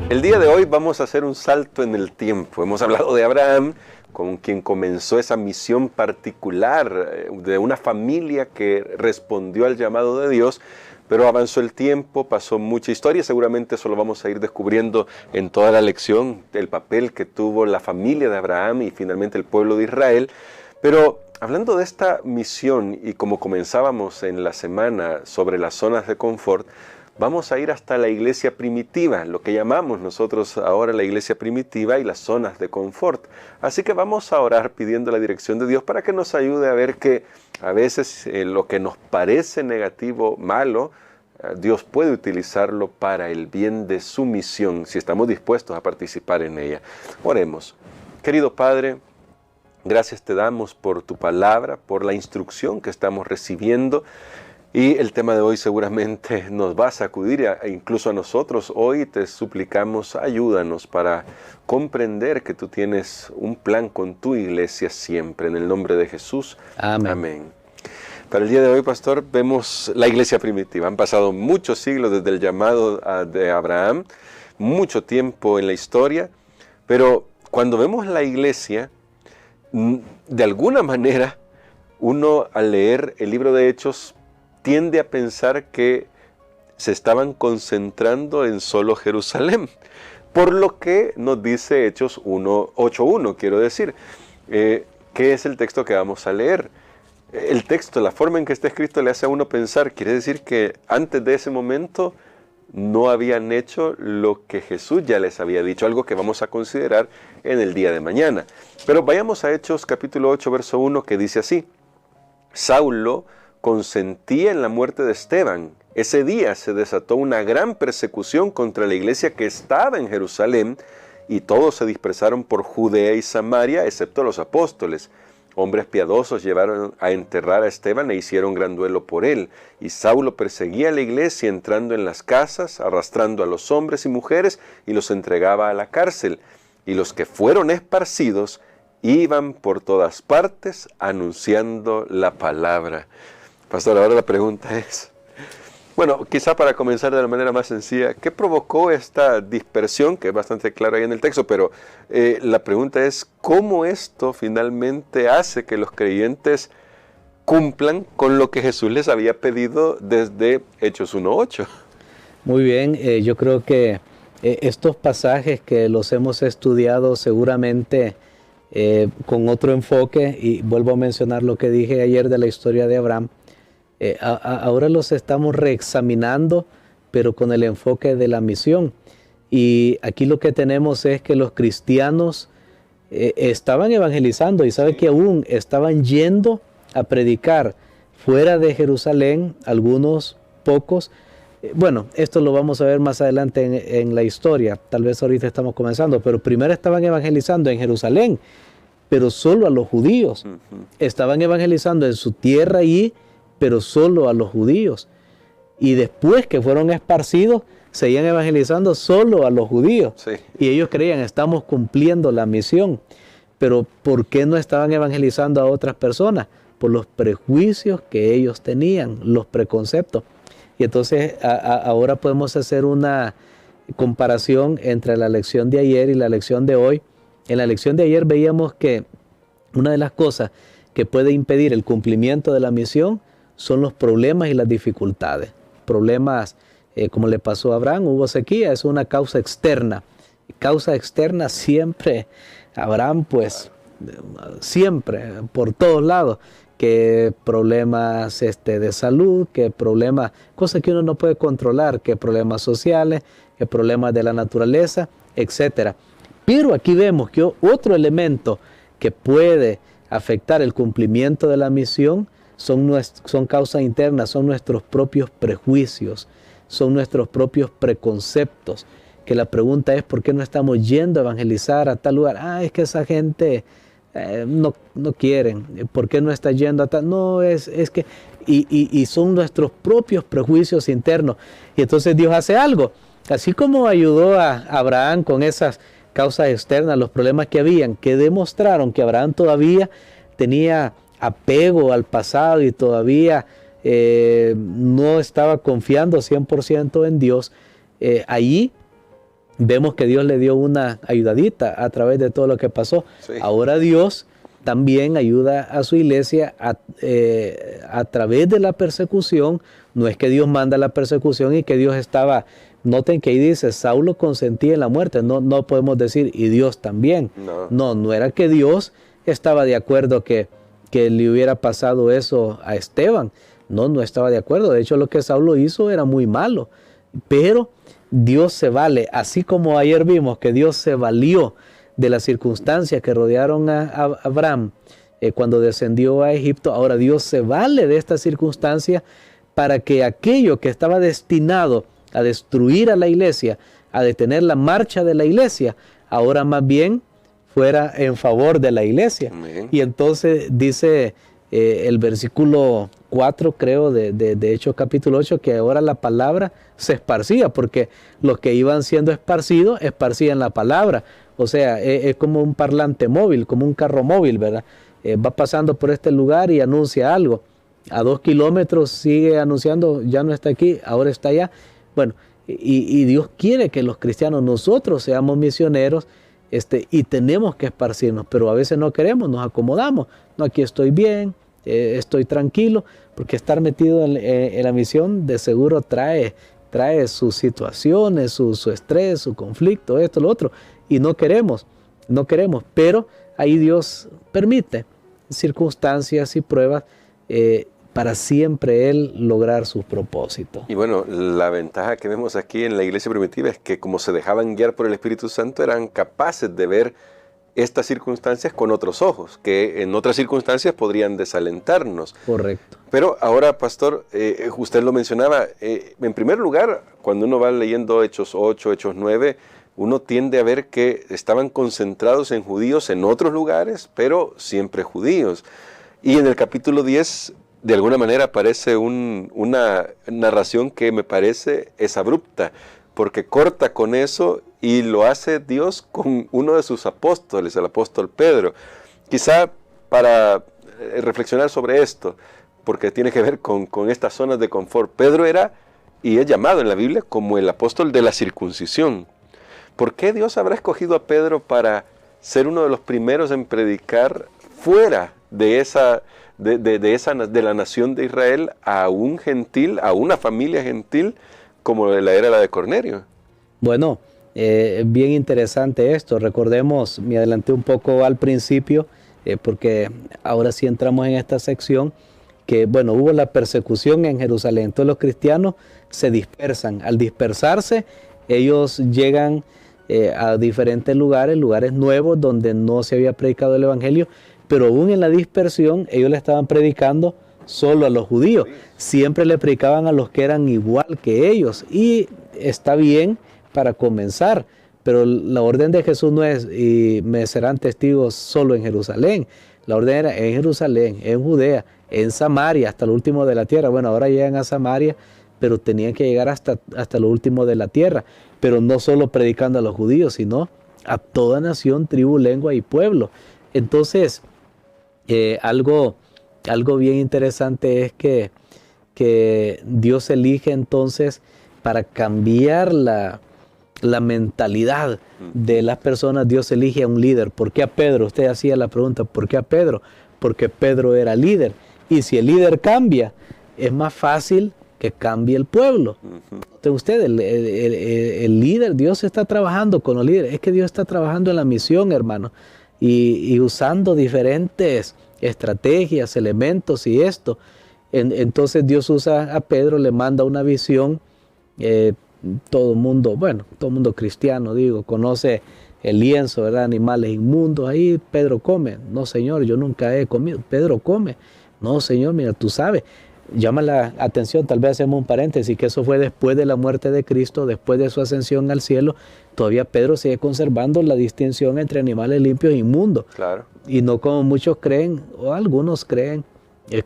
El día de hoy vamos a hacer un salto en el tiempo. Hemos hablado de Abraham, con quien comenzó esa misión particular de una familia que respondió al llamado de Dios, pero avanzó el tiempo, pasó mucha historia, seguramente eso lo vamos a ir descubriendo en toda la lección, el papel que tuvo la familia de Abraham y finalmente el pueblo de Israel. Pero hablando de esta misión y como comenzábamos en la semana sobre las zonas de confort, vamos a ir hasta la iglesia primitiva, lo que llamamos nosotros ahora la iglesia primitiva y las zonas de confort. Así que vamos a orar pidiendo la dirección de Dios para que nos ayude a ver que a veces lo que nos parece negativo, malo, Dios puede utilizarlo para el bien de su misión, si estamos dispuestos a participar en ella. Oremos. Querido Padre, gracias te damos por tu palabra, por la instrucción que estamos recibiendo. Y el tema de hoy seguramente nos va a sacudir, incluso a nosotros. Hoy te suplicamos, ayúdanos para comprender que tú tienes un plan con tu iglesia siempre. En el nombre de Jesús. Amén. Amén. Para el día de hoy, pastor, vemos la iglesia primitiva. Han pasado muchos siglos desde el llamado de Abraham, mucho tiempo en la historia, pero cuando vemos la iglesia, de alguna manera, uno al leer el libro de Hechos, tiende a pensar que se estaban concentrando en solo Jerusalén, por lo que nos dice Hechos 8:1, quiero decir, que es el texto que vamos a leer. El texto, la forma en que está escrito le hace a uno pensar, quiere decir que antes de ese momento no habían hecho lo que Jesús ya les había dicho, algo que vamos a considerar en el día de mañana. Pero vayamos a Hechos capítulo 8, verso 1, que dice así: Saulo consentía en la muerte de Esteban. Ese día se desató una gran persecución contra la iglesia que estaba en Jerusalén, y todos se dispersaron por Judea y Samaria, excepto los apóstoles. Hombres piadosos llevaron a enterrar a Esteban e hicieron gran duelo por él. Y Saulo perseguía a la iglesia entrando en las casas, arrastrando a los hombres y mujeres, y los entregaba a la cárcel. Y los que fueron esparcidos iban por todas partes anunciando la palabra. Pastor, ahora la pregunta es, bueno, quizá para comenzar de la manera más sencilla, ¿qué provocó esta dispersión? Que es bastante clara ahí en el texto, pero la pregunta es, ¿cómo esto finalmente hace que los creyentes cumplan con lo que Jesús les había pedido desde Hechos 1:8? Muy bien, yo creo que estos pasajes que los hemos estudiado seguramente con otro enfoque, y vuelvo a mencionar lo que dije ayer de la historia de Abraham, ahora los estamos reexaminando, pero con el enfoque de la misión. Y aquí lo que tenemos es que los cristianos estaban evangelizando, y sabe que aún estaban yendo a predicar fuera de Jerusalén, algunos pocos. Bueno, esto lo vamos a ver más adelante en la historia, tal vez ahorita estamos comenzando, pero primero estaban evangelizando en Jerusalén, pero solo a los judíos. Estaban evangelizando en su tierra allí, pero solo a los judíos. Y después que fueron esparcidos, seguían evangelizando solo a los judíos. Sí. Y ellos creían, estamos cumpliendo la misión. Pero ¿por qué no estaban evangelizando a otras personas? Por los prejuicios que ellos tenían, los preconceptos. Y entonces ahora podemos hacer una comparación entre la lección de ayer y la lección de hoy. En la lección de ayer veíamos que una de las cosas que puede impedir el cumplimiento de la misión son los problemas y las dificultades. Problemas como le pasó a Abraham, hubo sequía, es una causa externa. Causa externa siempre, Abraham pues siempre, por todos lados, que problemas de salud, que problemas, cosas que uno no puede controlar, que problemas sociales, que problemas de la naturaleza, etc. Pero aquí vemos que otro elemento que puede afectar el cumplimiento de la misión son causas internas, son nuestros propios prejuicios, son nuestros propios preconceptos, que la pregunta es ¿por qué no estamos yendo a evangelizar a tal lugar? Es que esa gente no quieren, ¿por qué no está yendo a tal? No, es que, y son nuestros propios prejuicios internos, y entonces Dios hace algo, así como ayudó a Abraham con esas causas externas, los problemas que habían, que demostraron que Abraham todavía tenía apego al pasado y todavía no estaba confiando 100% en Dios. Allí vemos que Dios le dio una ayudadita a través de todo lo que pasó. Sí. Ahora Dios también ayuda a su iglesia a través de la persecución. No es que Dios manda la persecución y que Dios estaba... Noten que ahí dice, Saulo consentía en la muerte. No podemos decir, y Dios también. No era que Dios estaba de acuerdo que le hubiera pasado eso a Esteban. No estaba de acuerdo. De hecho, lo que Saulo hizo era muy malo. Pero Dios se vale, así como ayer vimos que Dios se valió de las circunstancias que rodearon a Abraham cuando descendió a Egipto. Ahora Dios se vale de estas circunstancias para que aquello que estaba destinado a destruir a la iglesia, a detener la marcha de la iglesia, ahora más bien fuera en favor de la iglesia. Amén. Y entonces dice el versículo 4, creo, de Hechos capítulo 8, que ahora la palabra se esparcía, porque los que iban siendo esparcidos, esparcían la palabra. O sea, es como un parlante móvil, como un carro móvil, ¿verdad? Va pasando por este lugar y anuncia algo. A 2 kilómetros sigue anunciando, ya no está aquí, ahora está allá. Bueno, y Dios quiere que los cristianos, nosotros seamos misioneros, y tenemos que esparcirnos, pero a veces no queremos, nos acomodamos. No, aquí estoy bien, estoy tranquilo, porque estar metido en la misión de seguro trae sus situaciones, su estrés, su conflicto, esto, lo otro, y no queremos, pero ahí Dios permite circunstancias y pruebas para siempre Él lograr sus propósitos. Y bueno, la ventaja que vemos aquí en la iglesia primitiva es que como se dejaban guiar por el Espíritu Santo, eran capaces de ver estas circunstancias con otros ojos, que en otras circunstancias podrían desalentarnos. Correcto. Pero ahora, pastor, usted lo mencionaba, en primer lugar, cuando uno va leyendo Hechos 8, Hechos 9, uno tiende a ver que estaban concentrados en judíos en otros lugares, pero siempre judíos. Y en el capítulo 10, de alguna manera aparece una narración que me parece es abrupta, porque corta con eso y lo hace Dios con uno de sus apóstoles, el apóstol Pedro. Quizá para reflexionar sobre esto, porque tiene que ver con estas zonas de confort. Pedro era, y es llamado en la Biblia, como el apóstol de la circuncisión. ¿Por qué Dios habrá escogido a Pedro para ser uno de los primeros en predicar fuera de la nación de Israel a un gentil, a una familia gentil, como la era la de Cornelio? Bueno, bien interesante esto. Recordemos, me adelanté un poco al principio, porque ahora sí entramos en esta sección, que bueno, hubo la persecución en Jerusalén. Entonces los cristianos se dispersan. Al dispersarse, ellos llegan a diferentes lugares nuevos donde no se había predicado el evangelio, pero aún en la dispersión ellos le estaban predicando solo a los judíos. Siempre le predicaban a los que eran igual que ellos, y está bien para comenzar, pero la orden de Jesús no es, y me serán testigos solo en Jerusalén. La orden era en Jerusalén, en Judea, en Samaria, hasta lo último de la tierra. Bueno, ahora llegan a Samaria, pero tenían que llegar hasta lo último de la tierra. Pero no solo predicando a los judíos, sino a toda nación, tribu, lengua y pueblo. Entonces, algo bien interesante es que Dios elige entonces para cambiar la mentalidad de las personas. Dios elige a un líder. ¿Por qué a Pedro? Usted hacía la pregunta, ¿por qué a Pedro? Porque Pedro era líder. Y si el líder cambia, es más fácil que cambie el pueblo. Entonces usted, el líder, Dios está trabajando con los líderes. Es que Dios está trabajando en la misión, hermano. Y usando diferentes estrategias, elementos y esto. Entonces Dios usa a Pedro, le manda una visión. Todo el mundo cristiano, conoce el lienzo, ¿verdad? Animales inmundos. Ahí Pedro come. No, Señor, yo nunca he comido. Pedro come. No, Señor, mira, tú sabes. Llama la atención, tal vez hacemos un paréntesis, que eso fue después de la muerte de Cristo, después de su ascensión al cielo. Todavía Pedro sigue conservando la distinción entre animales limpios e inmundos. Claro. Y no como muchos creen, o algunos creen,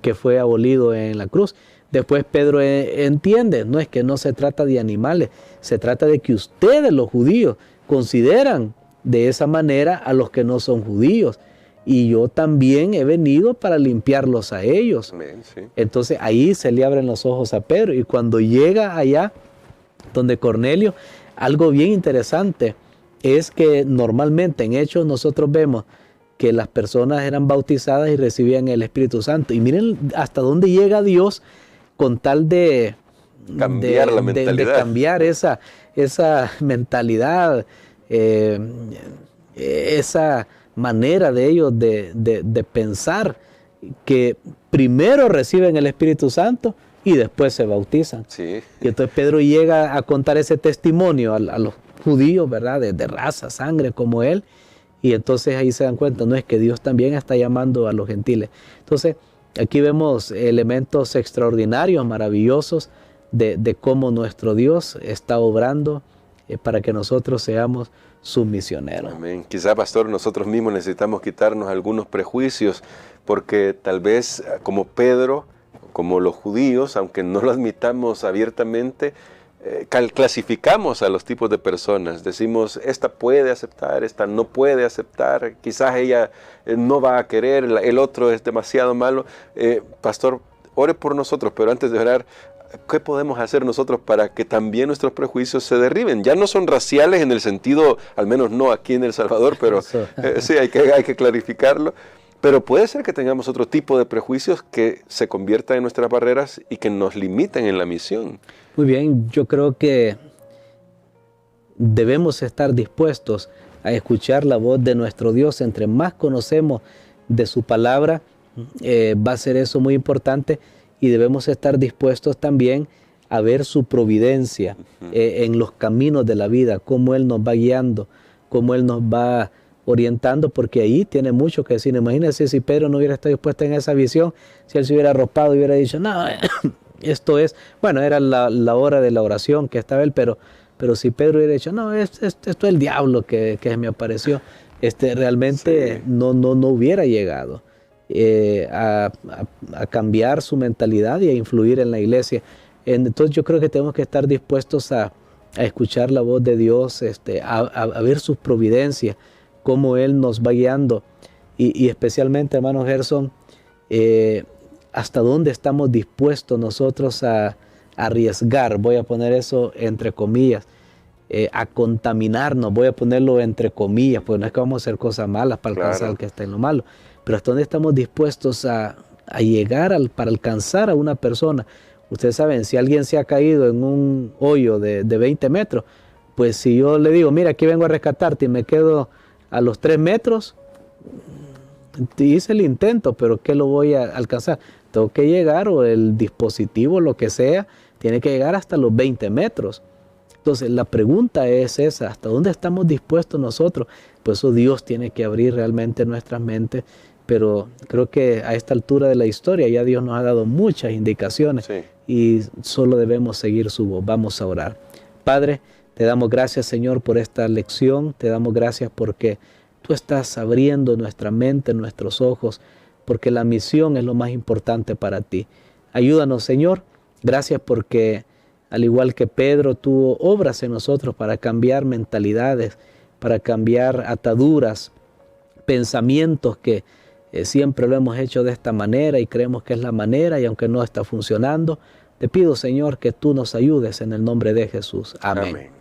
que fue abolido en la cruz. Después Pedro entiende, no es que no se trata de animales, se trata de que ustedes, los judíos, consideran de esa manera a los que no son judíos. Y yo también he venido para limpiarlos a ellos. Amén, sí. Entonces ahí se le abren los ojos a Pedro. Y cuando llega allá, donde Cornelio, algo bien interesante es que normalmente en Hechos nosotros vemos que las personas eran bautizadas y recibían el Espíritu Santo. Y miren hasta dónde llega Dios con tal de cambiar la mentalidad. De cambiar esa mentalidad, esa manera de ellos de pensar, que primero reciben el Espíritu Santo y después se bautizan. Sí. Y entonces Pedro llega a contar ese testimonio a los judíos, ¿verdad? De raza, sangre como él. Y entonces ahí se dan cuenta, no es que Dios también está llamando a los gentiles. Entonces aquí vemos elementos extraordinarios, maravillosos de cómo nuestro Dios está obrando para que nosotros seamos sus misioneros. Amén. Quizá, pastor, nosotros mismos necesitamos quitarnos algunos prejuicios, porque tal vez como Pedro, como los judíos, aunque no lo admitamos abiertamente, clasificamos a los tipos de personas. Decimos, esta puede aceptar, esta no puede aceptar, quizás ella no va a querer, el otro es demasiado malo. Pastor, ore por nosotros, pero antes de orar, ¿qué podemos hacer nosotros para que también nuestros prejuicios se derriben? Ya no son raciales en el sentido, al menos no aquí en El Salvador, pero sí, hay que clarificarlo. Pero puede ser que tengamos otro tipo de prejuicios que se conviertan en nuestras barreras y que nos limiten en la misión. Muy bien, yo creo que debemos estar dispuestos a escuchar la voz de nuestro Dios. Entre más conocemos de su palabra, va a ser eso muy importante, y debemos estar dispuestos también a ver su providencia en los caminos de la vida, cómo Él nos va guiando, cómo Él nos va orientando, porque ahí tiene mucho que decir. Imagínense si Pedro no hubiera estado dispuesto en esa visión, si él se hubiera arropado y hubiera dicho, no, esto es, bueno, era la hora de la oración que estaba él, pero si Pedro hubiera dicho, no, esto es el diablo que me apareció, realmente sí, no hubiera llegado a cambiar su mentalidad y a influir en la iglesia. Entonces yo creo que tenemos que estar dispuestos a escuchar la voz de Dios, a ver sus providencias, cómo Él nos va guiando, y especialmente, hermano Gerson, hasta dónde estamos dispuestos nosotros a arriesgar, voy a poner eso entre comillas, a contaminarnos, voy a ponerlo entre comillas, pues no es que vamos a hacer cosas malas para alcanzar al que está en lo malo, pero hasta dónde estamos dispuestos a llegar para alcanzar a una persona. Ustedes saben, si alguien se ha caído en un hoyo de 20 metros, pues si yo le digo, mira, aquí vengo a rescatarte y me quedo a los 3 metros, hice el intento, pero ¿qué lo voy a alcanzar? Tengo que llegar, o el dispositivo, lo que sea, tiene que llegar hasta los 20 metros. Entonces la pregunta es esa, ¿hasta dónde estamos dispuestos nosotros? Pues eso Dios tiene que abrir realmente nuestras mentes, pero creo que a esta altura de la historia ya Dios nos ha dado muchas indicaciones, sí, y solo debemos seguir su voz. Vamos a orar. Padre, te damos gracias, Señor, por esta lección. Te damos gracias porque tú estás abriendo nuestra mente, nuestros ojos, porque la misión es lo más importante para ti. Ayúdanos, Señor. Gracias porque, al igual que Pedro, tú obras en nosotros para cambiar mentalidades, para cambiar ataduras, pensamientos que siempre lo hemos hecho de esta manera y creemos que es la manera, y aunque no está funcionando, te pido, Señor, que tú nos ayudes en el nombre de Jesús. Amén. Amén.